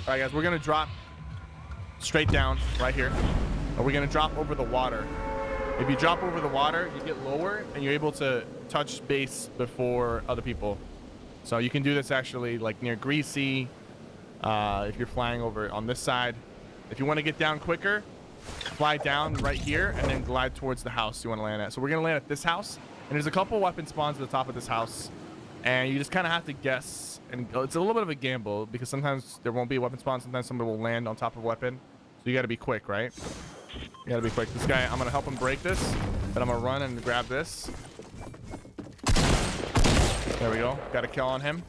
All right, guys, we're gonna drop straight down right here. Or we're gonna drop over the water. If you drop over the water, you get lower and you're able to touch base before other people. So you can do this actually like near Greasy, if you're flying over on this side. If you want to get down quicker, fly down right here and then glide towards the house you want to land at. So we're gonna land at this house, and there's a couple weapon spawns at the top of this house, and you just kind of have to guess, and it's a little bit of a gamble because sometimes there won't be a weapon spawn, sometimes somebody will land on top of a weapon, so you got to be quick, right? You got to be quick. This guy, I'm gonna help him break this, then I'm gonna run and grab this. There we go, got a kill on him.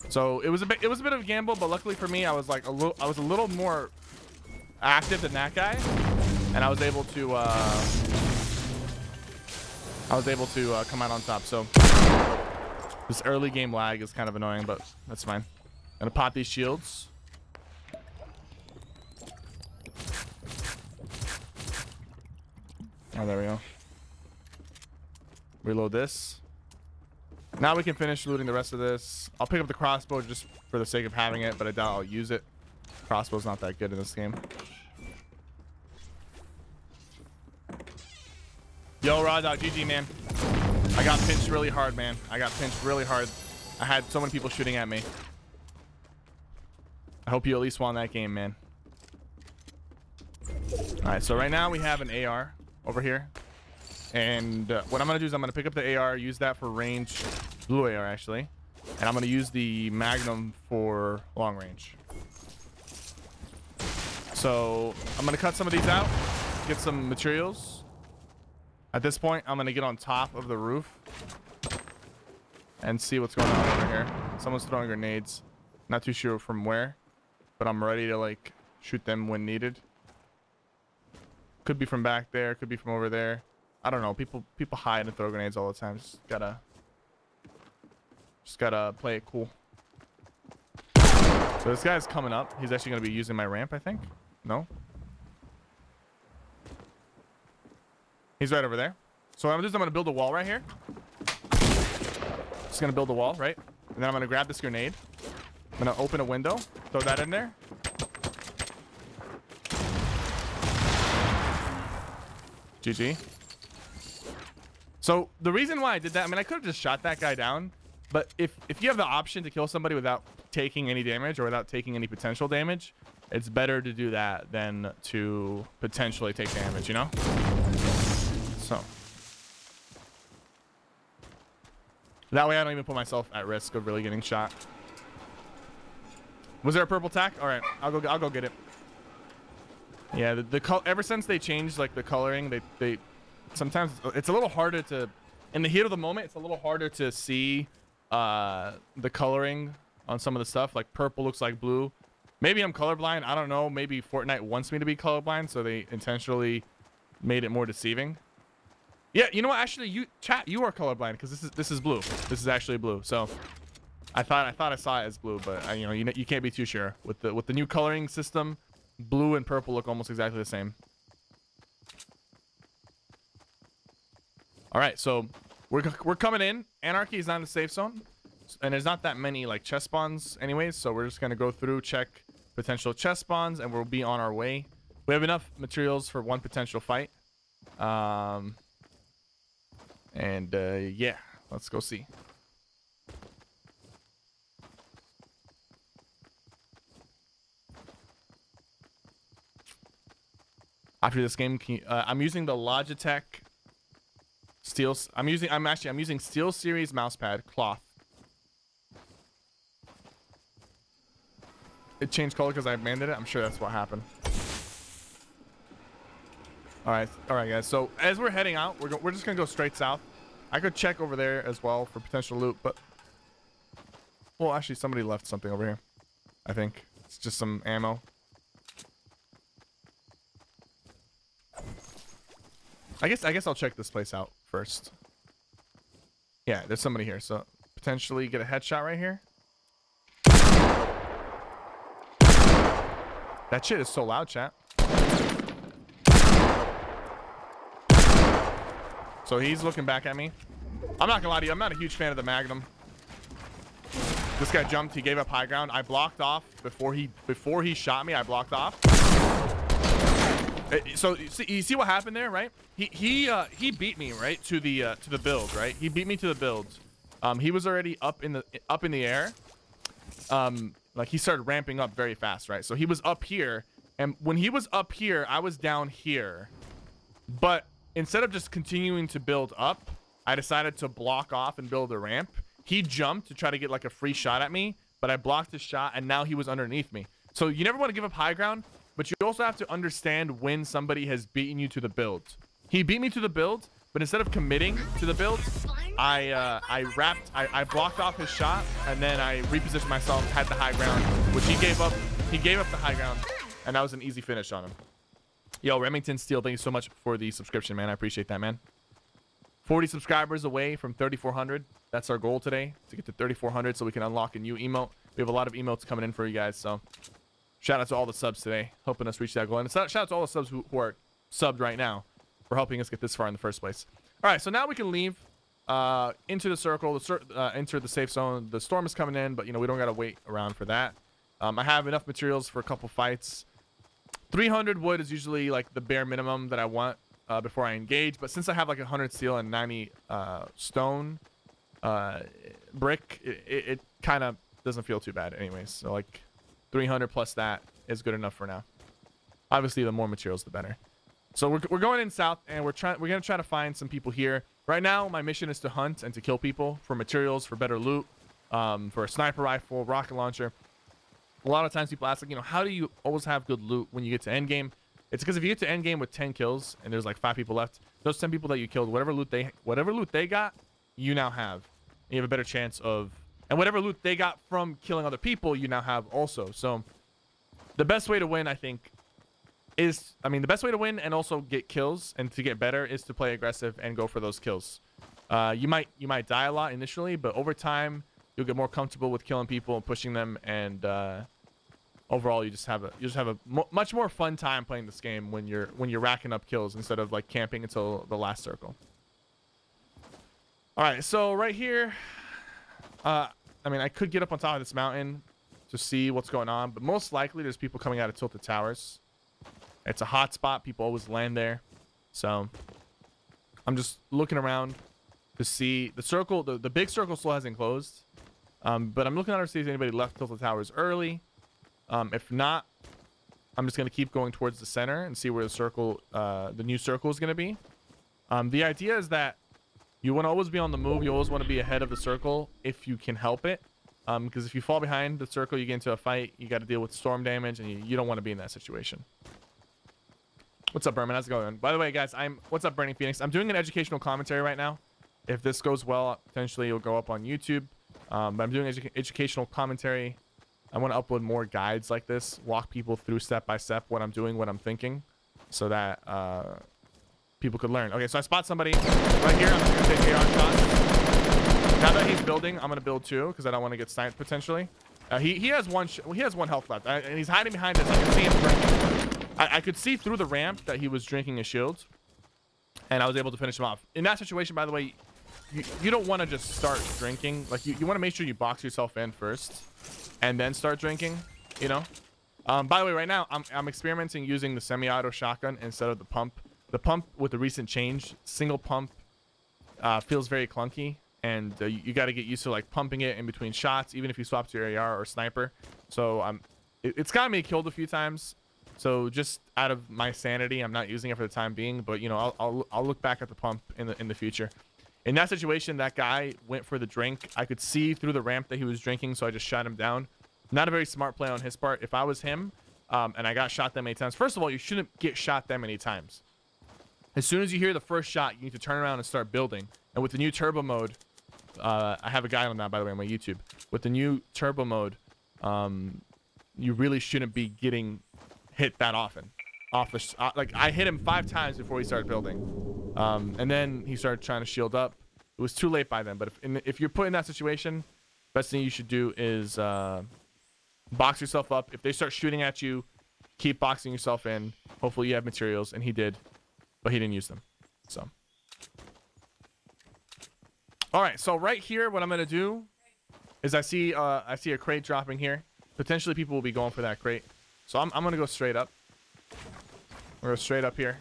So it was a bit of a gamble, but luckily for me, I was a little more active than that guy, and I was able to come out on top. So this early game lag is kind of annoying, but that's fine. Gonna pop these shields. Oh, there we go. Reload this. Now we can finish looting the rest of this. I'll pick up the crossbow just for the sake of having it, but I doubt I'll use it. Crossbow's not that good in this game. Yo, Raw Dog, GG, man. I got pinched really hard, man. I got pinched really hard. I had so many people shooting at me. I hope you at least won that game, man. All right, so right now we have an AR over here. And what I'm going to do is I'm going to pick up the AR, use that for range, blue AR actually. And I'm going to use the Magnum for long range. So I'm going to cut some of these out, get some materials. At this point, I'm going to get on top of the roof and see what's going on over here. Someone's throwing grenades. Not too sure from where, but I'm ready to like shoot them when needed. Could be from back there, could be from over there. I don't know. People hide and throw grenades all the time. Just gotta play it cool. So this guy's coming up. He's actually gonna be using my ramp, I think. No? He's right over there. So what I'm gonna do is I'm gonna build a wall right here. Just gonna build a wall, right? And then I'm gonna grab this grenade. I'm gonna open a window, throw that in there. GG. So the reason why I did that, I mean, I could have just shot that guy down, but if you have the option to kill somebody without taking any damage or without taking any potential damage, it's better to do that than to potentially take damage, you know? So that way I don't even put myself at risk of really getting shot. Was there a purple tack? All right, I'll go get it. Yeah, the ever since they changed like the coloring, they sometimes it's a little harder to, in the heat of the moment, it's a little harder to see the coloring on some of the stuff. Like purple looks like blue. Maybe I'm colorblind. I don't know. Maybe Fortnite wants me to be colorblind, so they intentionally made it more deceiving. Yeah, you know what? Actually, you are colorblind because this is blue. This is actually blue. So I thought I saw it as blue, but you can't be too sure with the new coloring system. Blue and purple look almost exactly the same. All right, so we're coming in. Anarchy is not in the safe zone, and there's not that many like chest spawns anyways, so we're just gonna go through, check potential chest spawns, and we'll be on our way. We have enough materials for one potential fight. Yeah, let's go see. After this game, I'm using the Logitech Steel. I'm using SteelSeries mousepad cloth. It changed color because I abandoned it. I'm sure that's what happened. All right, guys. So as we're heading out, we're just gonna go straight south. I could check over there as well for potential loot, but well, actually, somebody left something over here. I think it's just some ammo. I guess I'll check this place out first. Yeah, there's somebody here, so potentially get a headshot right here. That shit is so loud, chat. So he's looking back at me. I'm not gonna lie to you, I'm not a huge fan of the Magnum. This guy jumped. He gave up high ground. I blocked off before he shot me. I blocked off. So you see what happened there, right? He beat me right to the build, right? He beat me to the build. He was already up in the air. Like he started ramping up very fast, right? So he was up here, and when he was up here, I was down here. But instead of just continuing to build up, I decided to block off and build a ramp. He jumped to try to get like a free shot at me, but I blocked his shot, and now he was underneath me. So you never want to give up high ground, but you also have to understand when somebody has beaten you to the build. He beat me to the build, but instead of committing to the build, I blocked off his shot, and then I repositioned myself, had the high ground, which he gave up. He gave up the high ground, and that was an easy finish on him. Yo, Remington Steel, thank you so much for the subscription, man. I appreciate that, man. 40 subscribers away from 3,400. That's our goal today, to get to 3,400 so we can unlock a new emote. We have a lot of emotes coming in for you guys, so shout out to all the subs today, helping us reach that goal. And shout out to all the subs who are subbed right now for helping us get this far in the first place. All right, so now we can leave into the circle, enter the safe zone. The storm is coming in, but you know we don't gotta wait around for that. I have enough materials for a couple fights. 300 wood is usually like the bare minimum that I want before I engage, but since I have like 100 steel and 90 stone brick, it kind of doesn't feel too bad anyways. So like 300 plus that is good enough for now. Obviously the more materials the better. So we're going in south, and we're gonna try to find some people here. Right now my mission is to hunt and to kill people for materials, for better loot, for a sniper rifle, rocket launcher. A lot of times people ask, like, you know, how do you always have good loot when you get to end game? It's because if you get to end game with 10 kills and there's like 5 people left, those 10 people that you killed, whatever loot they got, you now have. And you have a better chance of, and whatever loot they got from killing other people, you now have also. So the best way to win, I think, is, I mean, the best way to win and also get kills and to get better is to play aggressive and go for those kills. You might die a lot initially, but over time you'll get more comfortable with killing people and pushing them, and overall you just have a much more fun time playing this game when you're racking up kills instead of like camping until the last circle. All right, so right here, I mean, I could get up on top of this mountain to see what's going on, but most likely there's people coming out of Tilted Towers. It's a hot spot. People always land there. So I'm just looking around to see the circle. The big circle still hasn't closed. But I'm looking out to see if anybody left Tilted Towers early. If not, I'm just going to keep going towards the center and see where the circle, the new circle is going to be. The idea is that you want to always be on the move. You always want to be ahead of the circle if you can help it. Because if you fall behind the circle, you get into a fight, you got to deal with storm damage, and you don't want to be in that situation. What's up, Berman? How's it going? By the way, guys, what's up, Burning Phoenix? I'm doing an educational commentary right now. If this goes well, potentially it'll go up on YouTube. But I'm doing educational commentary. I want to upload more guides like this, walk people through step by step what I'm doing, what I'm thinking, so that people could learn. Okay, so I spot somebody right here. I'm going to take AR shots. Now that he's building, I'm going to build too because I don't want to get sniped potentially. He has one health left, and he's hiding behind us. I can see him drinking. I could see through the ramp that he was drinking a shield, and I was able to finish him off. In that situation, by the way, you don't want to just start drinking. Like you want to make sure you box yourself in first and then start drinking, you know. By the way, right now I'm experimenting using the semi-auto shotgun instead of the pump. The pump, with the recent change, single pump feels very clunky, and you got to get used to like pumping it in between shots, even if you swap to your AR or sniper. So it's gotten me killed a few times. So just out of my sanity, I'm not using it for the time being, but you know, I'll look back at the pump in the future. In that situation, that guy went for the drink. I could see through the ramp that he was drinking, so I just shot him down. Not a very smart play on his part. If I was him, and I got shot that many times, first of all, you shouldn't get shot that many times. As soon as you hear the first shot, you need to turn around and start building. And with the new turbo mode, I have a guide on that, by the way, on my YouTube. With the new turbo mode, you really shouldn't be getting hit that often off the like I hit him 5 times before he started building, and then he started trying to shield up. It was too late by then. But if you're put in that situation, best thing you should do is box yourself up. If they start shooting at you, keep boxing yourself in. Hopefully you have materials, and he did, but he didn't use them. So all right, so right here what I'm gonna do is I see a crate dropping here. Potentially people will be going for that crate. So I'm gonna go straight up. We're gonna go straight up here.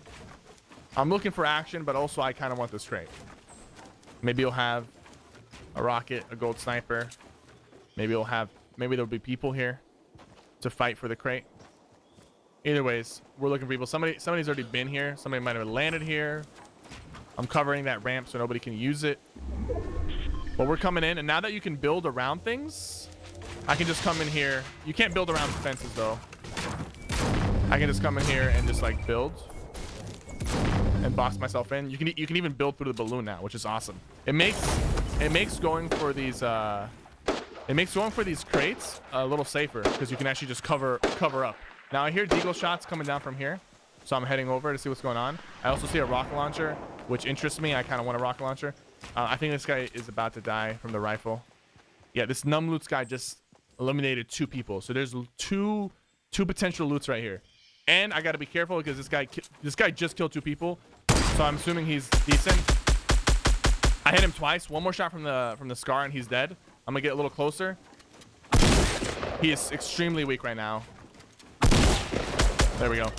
I'm looking for action, but also I kind of want this crate. Maybe you'll have a rocket, a gold sniper. Maybe there'll be people here to fight for the crate. Either ways, we're looking for people. Somebody's already been here. Somebody might have landed here. I'm covering that ramp so nobody can use it. But we're coming in, and now that you can build around things, I can just come in here. You can't build around fences though. I can just come in here and just like build and box myself in. You can even build through the balloon now, which is awesome. It makes going for these crates a little safer because you can actually just cover up. Now I hear deagle shots coming down from here, so I'm heading over to see what's going on. I also see a rocket launcher, which interests me. I kind of want a rocket launcher. I think this guy is about to die from the rifle. Yeah, this numb loots guy just eliminated 2 people, so there's two potential loots right here. And I got to be careful because this guy just killed 2 people, so I'm assuming he's decent. I hit him twice. One more shot from the scar and he's dead. I'm gonna get a little closer. He is extremely weak right now. There we go.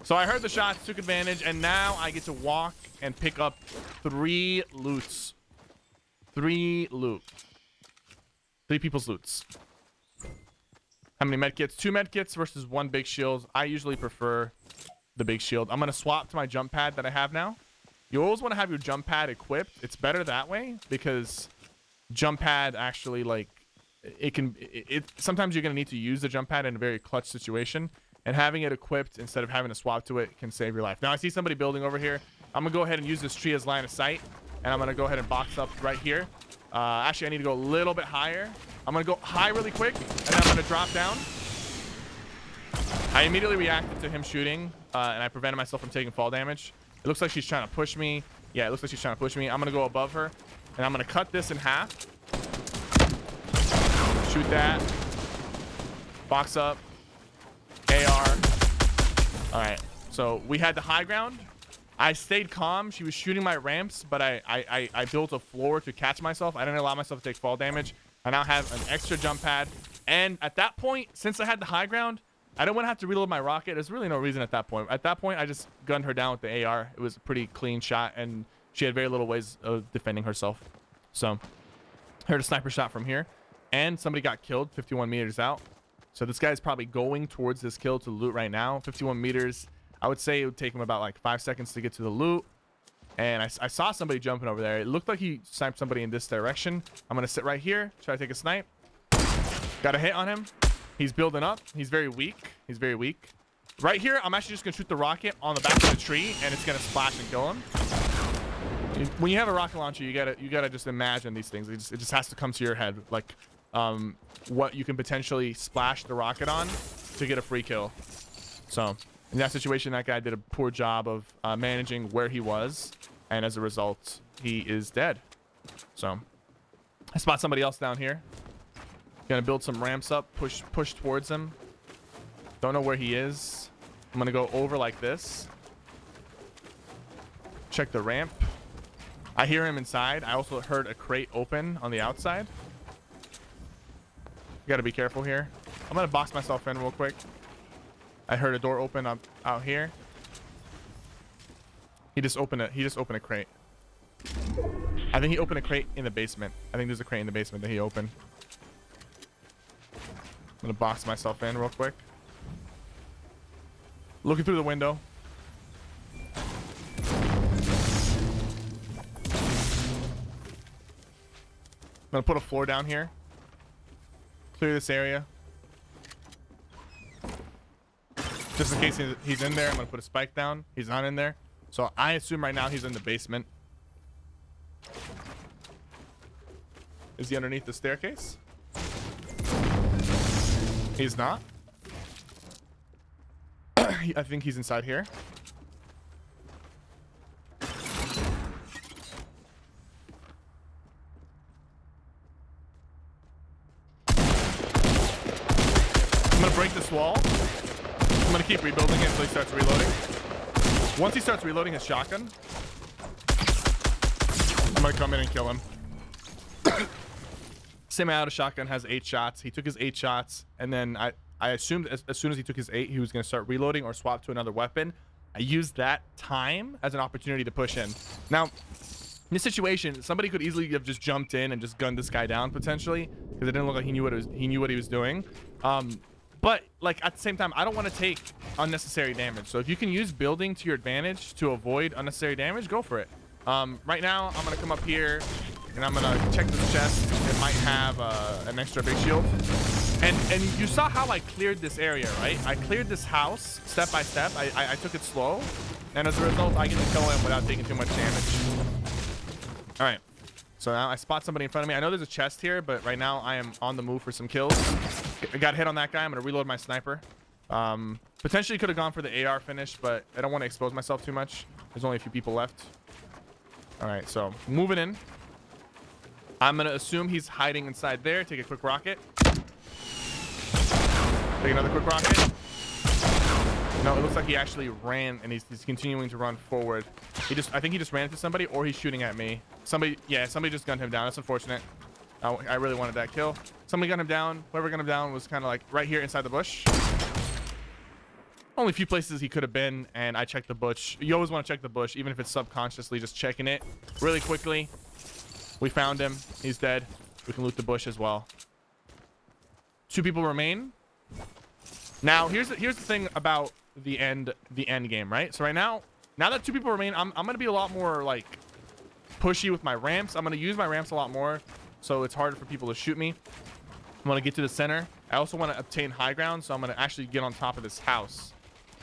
So I heard the shots, took advantage, and now I get to walk and pick up 3 loots. 3 loot. 3 people's loots. How many medkits? 2 medkits versus 1 big shield. I usually prefer the big shield. I'm gonna swap to my jump pad that I have now. You always want to have your jump pad equipped. It's better that way because jump pad actually, like, sometimes you're gonna need to use the jump pad in a very clutch situation, and having it equipped instead of having to swap to it can save your life. Now I see somebody building over here. I'm gonna go ahead and use this tree as line of sight, and I'm gonna go ahead and box up right here. Actually, I need to go a little bit higher. I'm gonna go high really quick, and then I'm gonna drop down. I immediately reacted to him shooting, and I prevented myself from taking fall damage. It looks like she's trying to push me. Yeah, it looks like she's trying to push me. I'm gonna go above her, and I'm gonna cut this in half. Shoot that. Box up. AR. All right. So we had the high ground. I stayed calm. She was shooting my ramps, but I built a floor to catch myself. I didn't allow myself to take fall damage. I now have an extra jump pad. And at that point, since I had the high ground, I don't want to have to reload my rocket. There's really no reason at that point. At that point, I just gunned her down with the AR. It was a pretty clean shot, and she had very little ways of defending herself. So, heard a sniper shot from here, and somebody got killed 51 meters out. So this guy's probably going towards this kill to loot right now. 51 meters. I would say it would take him about like 5 seconds to get to the loot. And I saw somebody jumping over there. It looked like he sniped somebody in this direction. I'm going to sit right here, try to take a snipe. Got a hit on him. He's building up. He's very weak. He's very weak. Right here, I'm actually just going to shoot the rocket on the back of the tree, and it's going to splash and kill him. When you have a rocket launcher, you gotta just imagine these things. It just has to come to your head, like what you can potentially splash the rocket on to get a free kill. So in that situation, that guy did a poor job of managing where he was, and as a result, he is dead. So I spot somebody else down here. Gonna build some ramps up, push towards him. Don't know where he is. I'm gonna go over like this. Check the ramp. I hear him inside. I also heard a crate open on the outside. You gotta be careful here. I'm gonna box myself in real quick. I heard a door open up out here. He just opened a crate. I think he opened a crate in the basement. I think there's a crate in the basement that he opened. I'm gonna box myself in real quick. Looking through the window. I'm gonna put a floor down here. Clear this area. Just in case he's in there, I'm gonna put a spike down. He's not in there. So I assume right now he's in the basement. Is he underneath the staircase? He's not. I think he's inside here. I'm gonna break this wall. I'm gonna keep rebuilding it until he starts reloading. Once he starts reloading his shotgun, I'm gonna come in and kill him. Semi-auto shotgun has 8 shots. He took his 8 shots, and then I assumed as soon as he took his 8, he was going to start reloading or swap to another weapon. I used that time as an opportunity to push in. Now, in this situation, somebody could easily have just jumped in and just gunned this guy down potentially, because it didn't look like he knew what he was doing. But like at the same time, I don't want to take unnecessary damage. So if you can use building to your advantage to avoid unnecessary damage, go for it. Right now, I'm gonna come up here and I'm gonna check this chest. It might have an extra big shield. And you saw how I cleared this area, right? I cleared this house step by step. I took it slow, and as a result, I get to kill him without taking too much damage. All right. So now I spot somebody in front of me. I know there's a chest here, but right now I am on the move for some kills. I got hit on that guy. I'm gonna reload my sniper. Potentially could have gone for the AR finish, but I don't want to expose myself too much. There's only a few people left. All right, so moving in. I'm gonna assume he's hiding inside there. Take a quick rocket. Take another quick rocket. No, it looks like he actually ran, and he's continuing to run forward. I think he just ran into somebody, or he's shooting at me. Somebody just gunned him down. That's unfortunate. I really wanted that kill. Somebody gunned him down. Whoever gunned him down was kind of like right here inside the bush. Only a few places he could have been, and I checked the bush. You always want to check the bush, even if it's subconsciously just checking it really quickly. We found him. He's dead. We can loot the bush as well. 2 people remain. Now, here's the thing about the end game, right? So right now that 2 people remain, I'm gonna be a lot more like pushy with my ramps. I'm gonna use my ramps a lot more, so it's harder for people to shoot me. I want to get to the center. I also want to obtain high ground, so I'm gonna actually get on top of this house.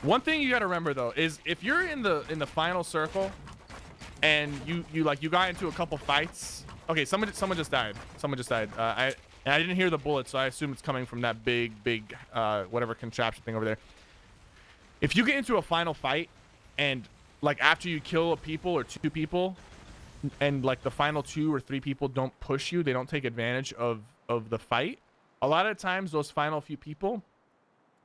One thing you got to remember though is if you're in the final circle and you got into a couple fights. Okay, someone just died. Someone just died. I didn't hear the bullet, so I assume it's coming from that big whatever contraption thing over there. If you get into a final fight and like after you kill a people or 2 people and like the final 2 or 3 people don't push you, they don't take advantage of the fight. A lot of times those final few people,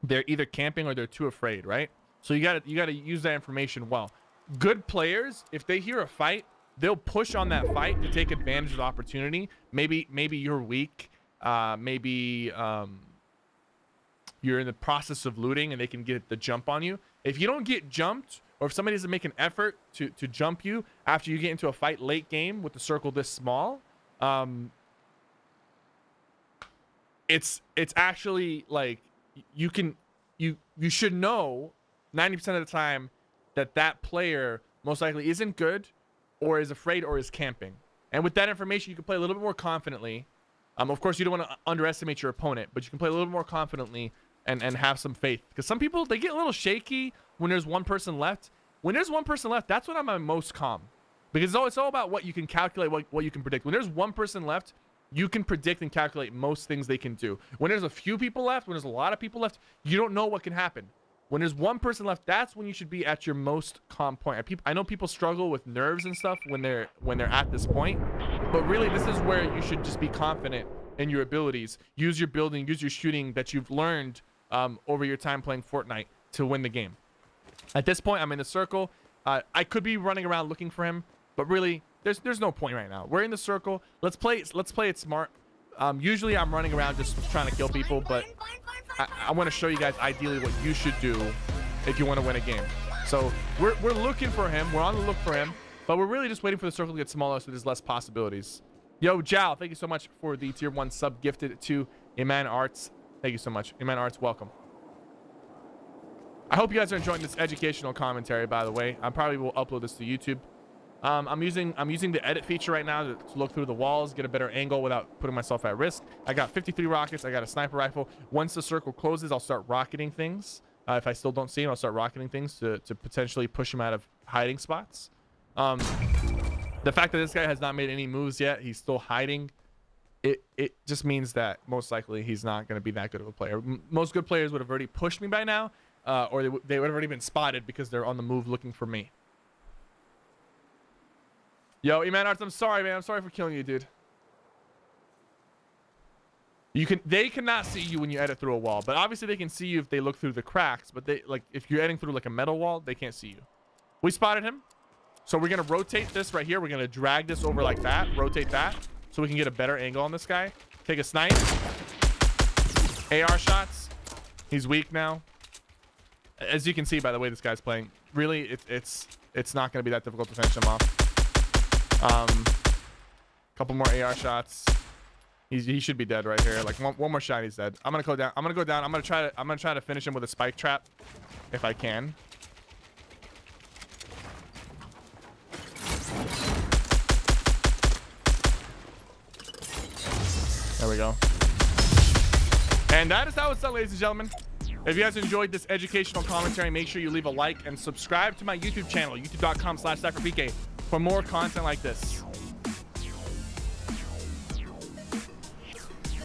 they're either camping or they're too afraid, right? So you gotta use that information well. Good players, if they hear a fight, they'll push on that fight to take advantage of the opportunity. Maybe you're weak. Maybe you're in the process of looting and they can get the jump on you. If you don't get jumped, or if somebody doesn't make an effort to jump you after you get into a fight late game with the circle this small, it's actually like you should know 90% of the time that player most likely isn't good or is afraid or is camping. And with that information, you can play a little bit more confidently. Of course, you don't want to underestimate your opponent, but you can play a little bit more confidently and have some faith. Because some people, they get a little shaky when there's 1 person left. When there's 1 person left, that's when I'm most calm. Because it's all about what you can calculate, what you can predict. When there's 1 person left, you can predict and calculate most things they can do. When there's a few people left, when there's a lot of people left, you don't know what can happen. When there's 1 person left, that's when you should be at your most calm point. I know people struggle with nerves and stuff when they're at this point, but really this is where you should just be confident in your abilities. Use your building, use your shooting that you've learned over your time playing Fortnite to win the game. At this point, I'm in the circle. I could be running around looking for him, but really there's no point right now. We're in the circle. Let's play it smart. Usually I'm running around just trying to kill people, but I want to show you guys ideally what you should do if you want to win a game. So we're looking for him. We're on the look for him, but we're really just waiting for the circle to get smaller so there's less possibilities. Yo, Jao, thank you so much for the tier 1 sub gifted to Iman Arts. Thank you so much. Iman Arts, welcome. I hope you guys are enjoying this educational commentary, by the way. I probably will upload this to YouTube. I'm using the edit feature right now to look through the walls, get a better angle without putting myself at risk. I got 53 rockets. I got a sniper rifle. Once the circle closes, I'll start rocketing things. If I still don't see him, I'll start rocketing things to potentially push him out of hiding spots. The fact that this guy has not made any moves yet, he's still hiding, it just means that most likely he's not going to be that good of a player. Most good players would have already pushed me by now, or they would have already been spotted because they're on the move looking for me. Yo, Iman Arts, I'm sorry, man. I'm sorry for killing you, dude. They cannot see you when you edit through a wall, but obviously they can see you if they look through the cracks. But if you're editing through like a metal wall, they can't see you. We spotted him. So we're gonna rotate this right here. We're gonna drag this over like that, rotate that, so we can get a better angle on this guy. Take a snipe. AR shots. He's weak now. As you can see by the way this guy's playing, really it's not going to be that difficult to finish him off. Couple more AR shots. He should be dead right here. Like one more shot, he's dead. I'm gonna go down. I'm gonna try to finish him with a spike trap if I can. There we go. And that is how it's done, ladies and gentlemen. If you guys enjoyed this educational commentary, make sure you leave a like and subscribe to my YouTube channel, youtube.com/CypherPK, for more content like this.